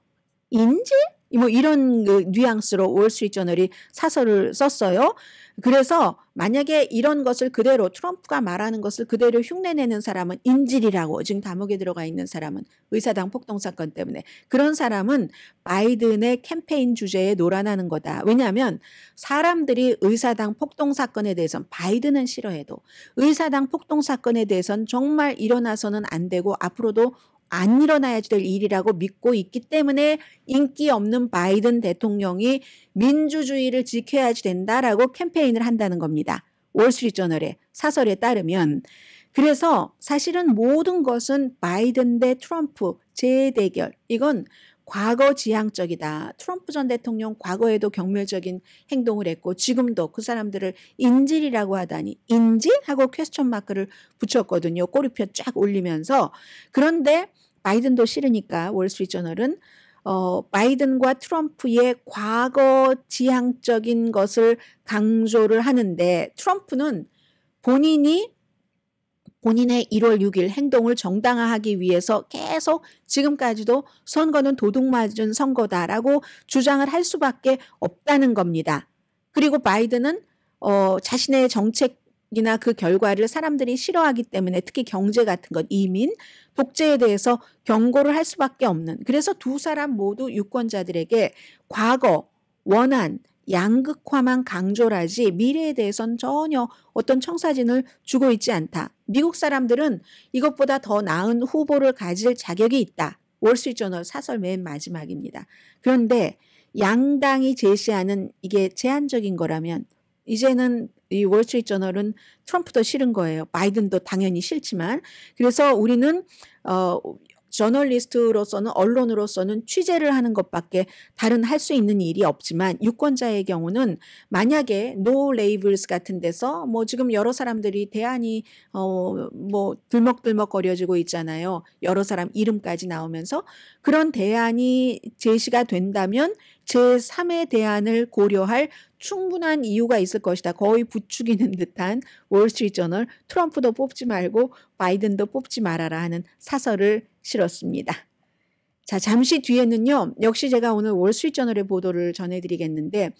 인질? 뭐 이런 그 뉘앙스로 월스트리트저널이 사설을 썼어요. 그래서 만약에 이런 것을 그대로 트럼프가 말하는 것을 그대로 흉내내는 사람은 인질이라고, 지금 감옥에 들어가 있는 사람은 의사당 폭동 사건 때문에 그런 사람은 바이든의 캠페인 주제에 놀아나는 거다. 왜냐하면 사람들이 의사당 폭동 사건에 대해서는 바이든은 싫어해도 의사당 폭동 사건에 대해서는 정말 일어나서는 안 되고 앞으로도 안 일어나야 될 일이라고 믿고 있기 때문에 인기 없는 바이든 대통령이 민주주의를 지켜야지 된다라고 캠페인을 한다는 겁니다. 월스트리트저널의 사설에 따르면. 그래서 사실은 모든 것은 바이든 대 트럼프 재대결, 이건 과거 지향적이다. 트럼프 전 대통령 과거에도 경멸적인 행동을 했고 지금도 그 사람들을 인질이라고 하다니, 인질? 하고 퀘스천 마크를 붙였거든요. 꼬리표 쫙 올리면서. 그런데 바이든도 싫으니까 월스트리트저널은 바이든과 트럼프의 과거 지향적인 것을 강조를 하는데, 트럼프는 본인의 1월 6일 행동을 정당화하기 위해서 계속 지금까지도 선거는 도둑맞은 선거다라고 주장을 할 수밖에 없다는 겁니다. 그리고 바이든은 자신의 정책이나 그 결과를 사람들이 싫어하기 때문에 특히 경제 같은 것, 이민, 독재에 대해서 경고를 할 수밖에 없는, 그래서 두 사람 모두 유권자들에게 과거, 원한, 양극화만 강조를 하지 미래에 대해서는 전혀 어떤 청사진을 주고 있지 않다. 미국 사람들은 이것보다 더 나은 후보를 가질 자격이 있다. 월스트리트저널 사설 맨 마지막입니다. 그런데 양당이 제시하는 이게 제한적인 거라면 이제는 이 월스트리트저널은 트럼프도 싫은 거예요. 바이든도 당연히 싫지만. 그래서 우리는 저널리스트로서는, 언론으로서는 취재를 하는 것밖에 다른 할 수 있는 일이 없지만, 유권자의 경우는 만약에 노 레이블스 같은 데서 뭐 지금 여러 사람들이 대안이 뭐 들먹들먹거려지고 있잖아요. 여러 사람 이름까지 나오면서 그런 대안이 제시가 된다면 제3의 대안을 고려할 충분한 이유가 있을 것이다. 거의 부추기는 듯한 월스트리트저널, 트럼프도 뽑지 말고 바이든도 뽑지 말아라 하는 사설을 실었습니다. 자, 잠시 뒤에는요, 역시 제가 오늘 월스트리트저널의 보도를 전해드리겠는데,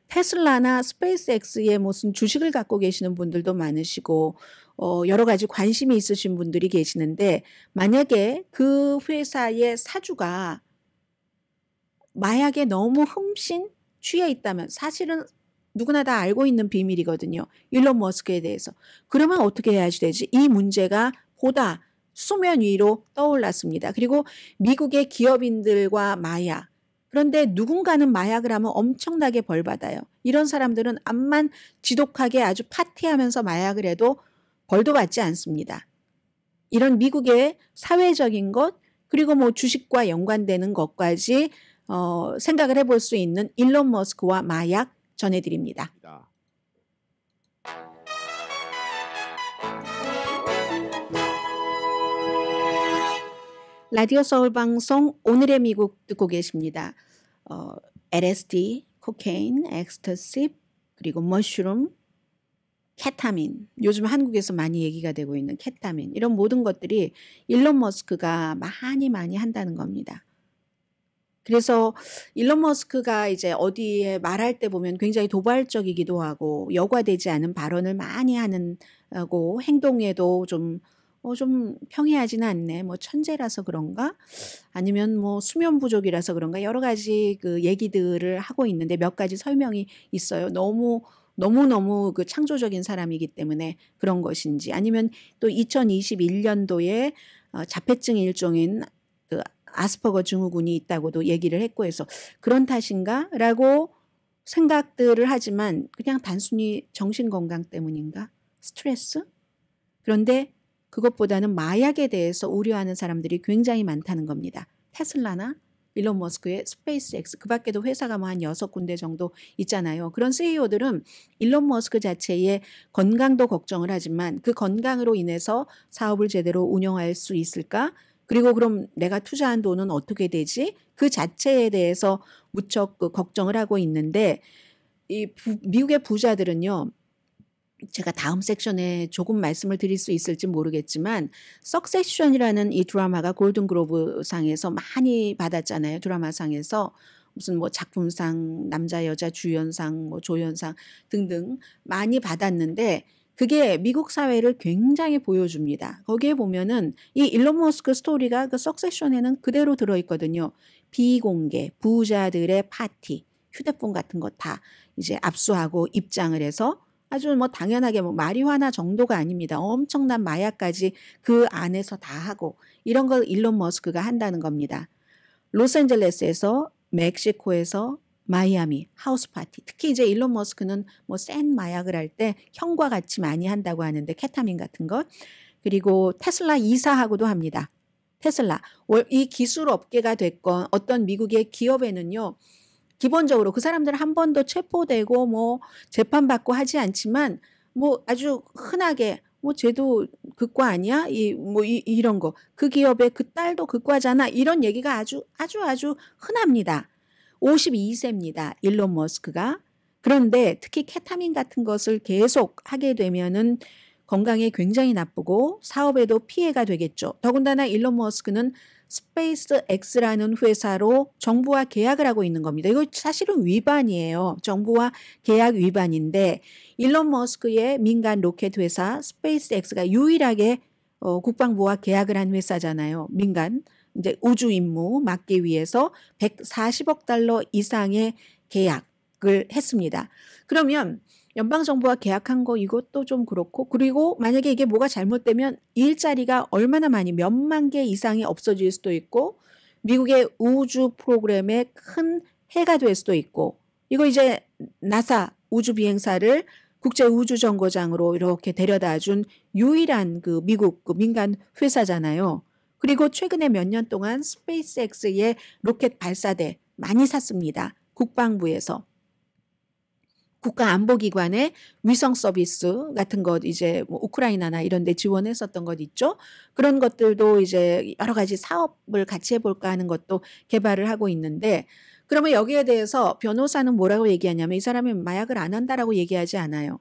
테슬라나 스페이스X의 무슨 주식을 갖고 계시는 분들도 많으시고 여러 가지 관심이 있으신 분들이 계시는데, 만약에 그 회사의 사주가 마약에 너무 흠씬 취해 있다면, 사실은 누구나 다 알고 있는 비밀이거든요. 일론 머스크에 대해서. 그러면 어떻게 해야지 되지? 이 문제가 보다 수면 위로 떠올랐습니다. 그리고 미국의 기업인들과 마약. 그런데 누군가는 마약을 하면 엄청나게 벌받아요. 이런 사람들은 암만 지독하게 아주 파티하면서 마약을 해도 벌도 받지 않습니다. 이런 미국의 사회적인 것, 그리고 뭐 주식과 연관되는 것까지 생각을 해볼 수 있는 일론 머스크와 마약 전해드립니다. 라디오 서울 방송 오늘의 미국 듣고 계십니다. LSD, 코케인, 엑스터시, 그리고 머쉬룸, 케타민, 요즘 한국에서 많이 얘기가 되고 있는 케타민, 이런 모든 것들이 일론 머스크가 많이 한다는 겁니다. 그래서 일론 머스크가 이제 어디에 말할 때 보면 굉장히 도발적이기도 하고 여과되지 않은 발언을 많이 하고 행동에도 좀 평이하지는 않네. 뭐 천재라서 그런가? 아니면 뭐 수면 부족이라서 그런가? 여러 가지 그 얘기들을 하고 있는데 몇 가지 설명이 있어요. 너무 그 창조적인 사람이기 때문에 그런 것인지, 아니면 또 2021년도에 자폐증 일종인 그 아스퍼거 증후군이 있다고도 얘기를 했고 해서 그런 탓인가? 라고 생각들을 하지만 그냥 단순히 정신건강 때문인가? 스트레스? 그런데 그것보다는 마약에 대해서 우려하는 사람들이 굉장히 많다는 겁니다. 테슬라나 일론 머스크의 스페이스X, 그 밖에도 회사가 뭐 한 6군데 정도 있잖아요. 그런 CEO들은 일론 머스크 자체의 건강도 걱정을 하지만 그 건강으로 인해서 사업을 제대로 운영할 수 있을까? 그리고 그럼 내가 투자한 돈은 어떻게 되지? 그 자체에 대해서 무척 걱정을 하고 있는데, 미국의 부자들은요, 제가 다음 섹션에 조금 말씀을 드릴 수 있을지 모르겠지만, 석세션이라는 이 드라마가 골든글로브 상에서 많이 받았잖아요. 드라마 상에서 무슨 뭐 작품상, 남자 여자 주연상, 뭐 조연상 등등 많이 받았는데 그게 미국 사회를 굉장히 보여줍니다. 거기에 보면은 이 일론 머스크 스토리가 그 석세션에는 그대로 들어있거든요. 비공개, 부자들의 파티, 휴대폰 같은 거 다 이제 압수하고 입장을 해서 아주 뭐 당연하게 뭐 마리화나 정도가 아닙니다. 엄청난 마약까지 그 안에서 다 하고 이런 걸 일론 머스크가 한다는 겁니다. 로스앤젤레스에서, 멕시코에서, 마이애미 하우스 파티. 특히 이제 일론 머스크는 뭐 센 마약을 할 때 형과 같이 많이 한다고 하는데 케타민 같은 것. 그리고 테슬라 이사하고도 합니다. 테슬라. 이 기술 업계가 됐건 어떤 미국의 기업에는요. 기본적으로 그 사람들 한 번도 체포되고 뭐 재판받고 하지 않지만 뭐 아주 흔하게 뭐 쟤도 그과 아니야? 이런 거. 그 기업의 그 딸도 그과잖아. 이런 얘기가 아주 흔합니다. 52세입니다. 일론 머스크가. 그런데 특히 케타민 같은 것을 계속 하게 되면은 건강에 굉장히 나쁘고 사업에도 피해가 되겠죠. 더군다나 일론 머스크는 스페이스 X라는 회사로 정부와 계약을 하고 있는 겁니다. 이거 사실은 위반이에요. 정부와 계약 위반인데 일론 머스크의 민간 로켓 회사 스페이스 X가 유일하게 국방부와 계약을 한 회사잖아요. 민간 이제 우주 임무 맡기 위해서 140억 달러 이상의 계약을 했습니다. 그러면 연방정부와 계약한 거 이것도 좀 그렇고 그리고 만약에 이게 뭐가 잘못되면 일자리가 얼마나 많이 몇만 개 이상이 없어질 수도 있고 미국의 우주 프로그램에 큰 해가 될 수도 있고 이거 이제 나사 우주 비행사를 국제우주정거장으로 이렇게 데려다 준 유일한 그 미국 그 민간 회사잖아요. 그리고 최근에 몇 년 동안 스페이스X의 로켓 발사대 많이 샀습니다. 국방부에서. 국가안보기관의 위성 서비스 같은 것 이제 뭐 우크라이나나 이런 데 지원했었던 것 있죠. 그런 것들도 이제 여러 가지 사업을 같이 해볼까 하는 것도 개발을 하고 있는데 그러면 여기에 대해서 변호사는 뭐라고 얘기하냐면 이 사람이 마약을 안 한다라고 얘기하지 않아요.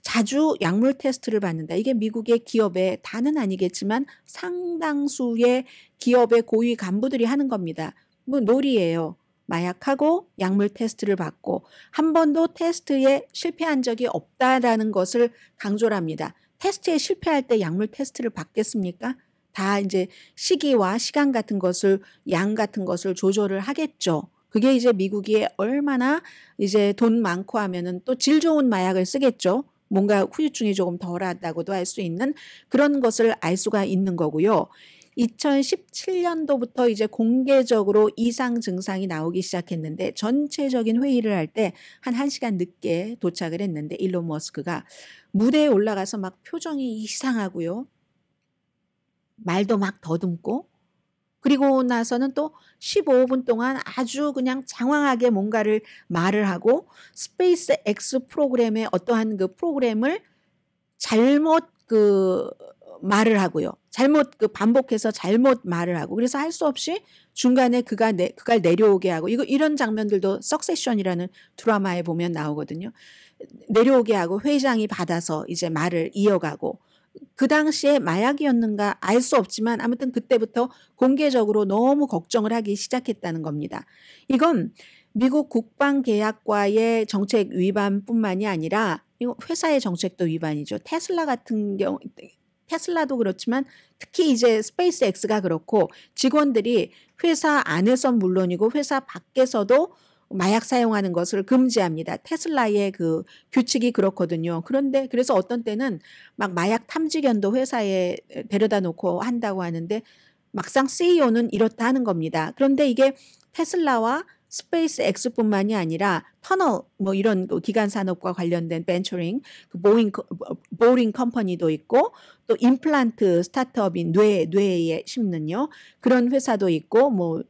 자주 약물 테스트를 받는다. 이게 미국의 기업의 다는 아니겠지만 상당수의 기업의 고위 간부들이 하는 겁니다. 뭐 놀이예요. 마약하고 약물 테스트를 받고 한 번도 테스트에 실패한 적이 없다라는 것을 강조를 합니다. 테스트에 실패할 때 약물 테스트를 받겠습니까? 다 이제 시기와 시간 같은 것을 양 같은 것을 조절을 하겠죠. 그게 이제 미국이 얼마나 이제 돈 많고 하면은 또 질 좋은 마약을 쓰겠죠. 뭔가 후유증이 조금 덜하다고도 할 수 있는 그런 것을 알 수가 있는 거고요. 2017년도부터 이제 공개적으로 이상 증상이 나오기 시작했는데 전체적인 회의를 할 때 한 1시간 늦게 도착을 했는데 일론 머스크가 무대에 올라가서 막 표정이 이상하고요. 말도 막 더듬고 그리고 나서는 또 15분 동안 아주 그냥 장황하게 뭔가를 말을 하고 스페이스 X 프로그램의 어떠한 그 프로그램을 잘못 그 말을 하고요. 잘못 그 반복해서 잘못 말을 하고 그래서 할 수 없이 중간에 그걸 내려오게 하고 이런 장면들도 석세션이라는 드라마에 보면 나오거든요. 내려오게 하고 회장이 받아서 이제 말을 이어가고 그 당시에 마약이었는가 알 수 없지만 아무튼 그때부터 공개적으로 너무 걱정을 하기 시작했다는 겁니다. 이건 미국 국방계약과의 정책 위반뿐만이 아니라 이거 회사의 정책도 위반이죠. 테슬라 같은 경우 테슬라도 그렇지만 특히 이제 스페이스X가 그렇고 직원들이 회사 안에선 물론이고 회사 밖에서도 마약 사용하는 것을 금지합니다. 테슬라의 그 규칙이 그렇거든요. 그런데 그래서 어떤 때는 막 마약 탐지견도 회사에 데려다 놓고 한다고 하는데 막상 CEO는 이렇다 하는 겁니다. 그런데 이게 테슬라와 스페이스X뿐만이 아니라 터널 뭐 이런 기간 산업과 관련된 벤처링, 그 보링 컴퍼니도 있고 또 임플란트 스타트업인 뇌에 심는요 그런 회사도 있고 뭐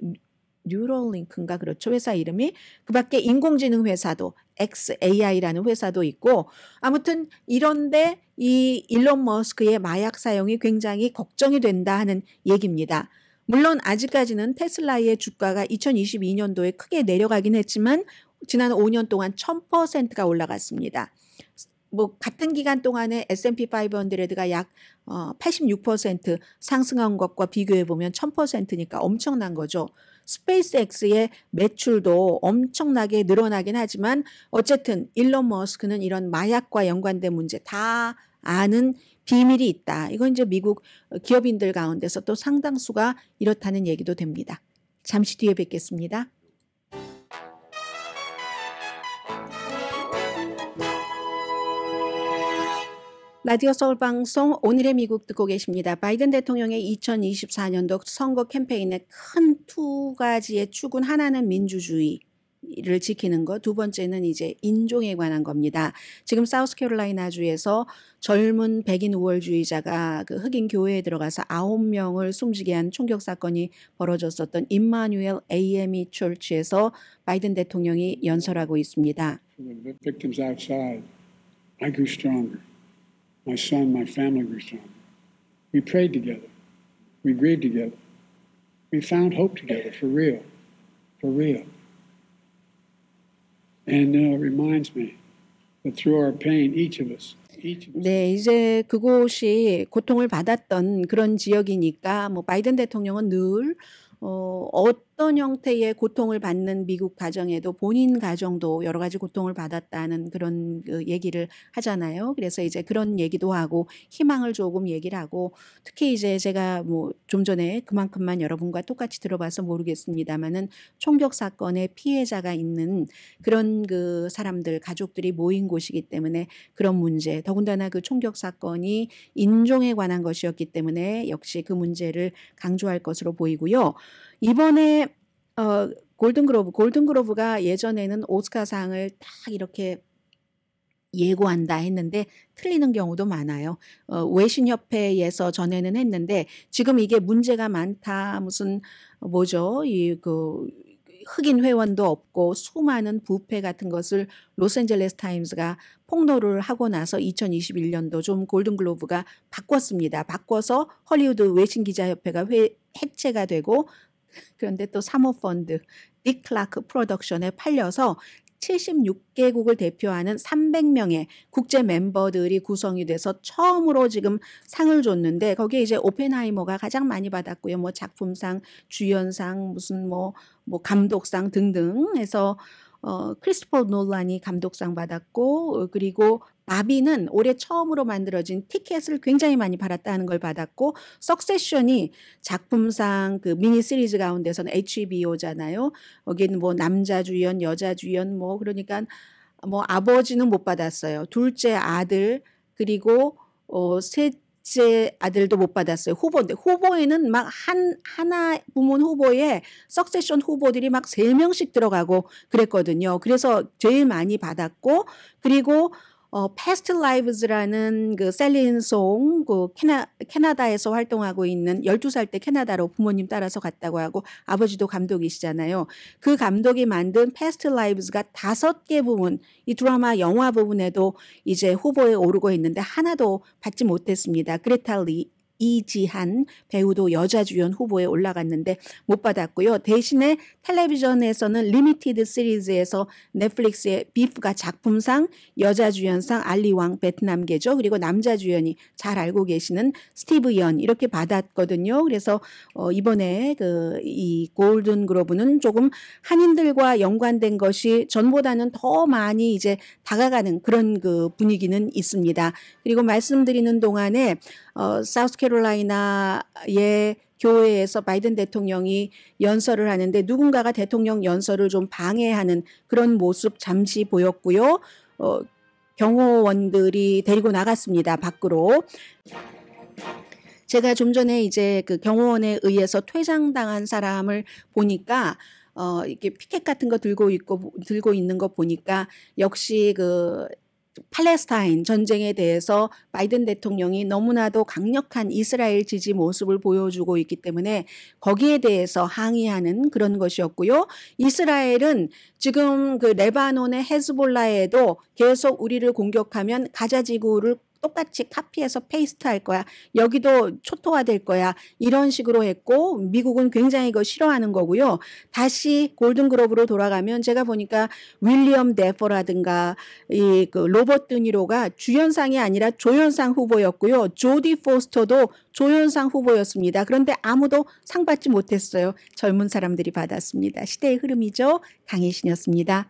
뉴럴링크인가 그렇죠 회사 이름이 그밖에 인공지능 회사도 xAI라는 회사도 있고 아무튼 이런데 이 일론 머스크의 마약 사용이 굉장히 걱정이 된다 하는 얘기입니다. 물론 아직까지는 테슬라의 주가가 2022년도에 크게 내려가긴 했지만 지난 5년 동안 1000%가 올라갔습니다. 뭐 같은 기간 동안에 S&P 500가 약 86% 상승한 것과 비교해 보면 1000%니까 엄청난 거죠. 스페이스X의 매출도 엄청나게 늘어나긴 하지만 어쨌든 일론 머스크는 이런 마약과 연관된 문제 다 아는 비밀이 있다. 이건 이제 미국 기업인들 가운데서 또 상당수가 이렇다는 얘기도 됩니다. 잠시 뒤에 뵙겠습니다. 라디오 서울 방송 오늘의 미국 듣고 계십니다. 바이든 대통령의 2024년도 선거 캠페인의 큰 두 가지의 축은 하나는 민주주의를 지키는 것, 두 번째는 이제 인종에 관한 겁니다. 지금 사우스캐롤라이나주에서 젊은 백인 우월주의자가 그 흑인 교회에 들어가서 9명을 숨지게 한 총격 사건이 벌어졌었던 임마누엘 AME 철치에서 바이든 대통령이 연설하고 있습니다. The victims outside, I grew stronger. My son, my family grew stronger. We prayed together. We grieved together. We found hope together, for real. For real. And it reminds me that through our pain, each of us. 네, 이제 그곳이 고통을 받았던 그런 지역이니까 뭐 바이든 대통령은 늘 어떤 형태의 고통을 받는 미국 가정에도 본인 가정도 여러 가지 고통을 받았다는 그런 그 얘기를 하잖아요. 그래서 이제 그런 얘기도 하고 희망을 조금 얘기를 하고 특히 이제 제가 뭐 좀 전에 그만큼만 여러분과 똑같이 들어봐서 모르겠습니다만은 총격 사건의 피해자가 있는 그런 그 사람들 가족들이 모인 곳이기 때문에 그런 문제 더군다나 그 총격 사건이 인종에 관한 것이었기 때문에 역시 그 문제를 강조할 것으로 보이고요. 이번에 골든글로브가 예전에는 오스카상을 딱 이렇게 예고한다 했는데 틀리는 경우도 많아요. 외신협회에서 전에는 했는데 지금 이게 문제가 많다. 무슨 뭐죠? 그 흑인 회원도 없고 수많은 부패 같은 것을 로스앤젤레스 타임스가 폭로를 하고 나서 2021년도 좀 골든글로브가 바꿨습니다. 바꿔서 헐리우드 외신기자협회가 해체가 되고 그런데 또 사모펀드 딕 클라크 프로덕션에 팔려서 76개국을 대표하는 300명의 국제 멤버들이 구성이 돼서 처음으로 지금 상을 줬는데 거기에 이제 오펜하이머가 가장 많이 받았고요. 뭐 작품상, 주연상, 무슨 뭐 감독상 등등 해서 크리스토퍼 놀란이 감독상 받았고 그리고 바비는 올해 처음으로 만들어진 티켓을 굉장히 많이 팔았다는 걸 받았고 석세션이 작품상 그 미니 시리즈 가운데서는 HBO잖아요. 여기는 뭐 남자 주연, 여자 주연 뭐 그러니까 뭐 아버지는 못 받았어요. 둘째 아들 그리고 셋째 아들도 못 받았어요. 후보에는 막 하나 부문 후보에 석세션 후보들이 막 3명씩 들어가고 그랬거든요. 그래서 제일 많이 받았고 그리고 Past Lives라는 그 셀린 송, 그 캐나다에서 활동하고 있는 12살 때 캐나다로 부모님 따라서 갔다고 하고 아버지도 감독이시잖아요. 그 감독이 만든 Past Lives가 5개 부분, 이 드라마 영화 부분에도 이제 후보에 오르고 있는데 하나도 받지 못했습니다. 그레타 리 이지한 배우도 여자 주연 후보에 올라갔는데 못 받았고요. 대신에 텔레비전에서는 리미티드 시리즈에서 넷플릭스의 비프가 작품상, 여자 주연상 알리왕 베트남계죠. 그리고 남자 주연이 잘 알고 계시는 스티브 연 이렇게 받았거든요. 그래서 이번에 이 골든 글로브는 조금 한인들과 연관된 것이 전보다는 더 많이 이제 다가가는 그런 그 분위기는 있습니다. 그리고 말씀드리는 동안에 사우스캐롤라이나의 교회에서 바이든 대통령이 연설을 하는데 누군가가 대통령 연설을 좀 방해하는 그런 모습 잠시 보였고요. 경호원들이 데리고 나갔습니다. 밖으로. 제가 좀 전에 이제 그 경호원에 의해서 퇴장당한 사람을 보니까 이렇게 피켓 같은 거 들고 있는 거 보니까 역시 그 팔레스타인 전쟁에 대해서 바이든 대통령이 너무나도 강력한 이스라엘 지지 모습을 보여주고 있기 때문에 거기에 대해서 항의하는 그런 것이었고요. 이스라엘은 지금 그 레바논의 헤즈볼라에도 계속 우리를 공격하면 가자 지구를 똑같이 카피해서 페이스트할 거야. 여기도 초토화될 거야. 이런 식으로 했고 미국은 굉장히 이거 싫어하는 거고요. 다시 골든글로브로 돌아가면 제가 보니까 윌리엄 데퍼라든가 이 그 로버트 드니로가 주연상이 아니라 조연상 후보였고요. 조디 포스터도 조연상 후보였습니다. 그런데 아무도 상 받지 못했어요. 젊은 사람들이 받았습니다. 시대의 흐름이죠. 강혜신이었습니다.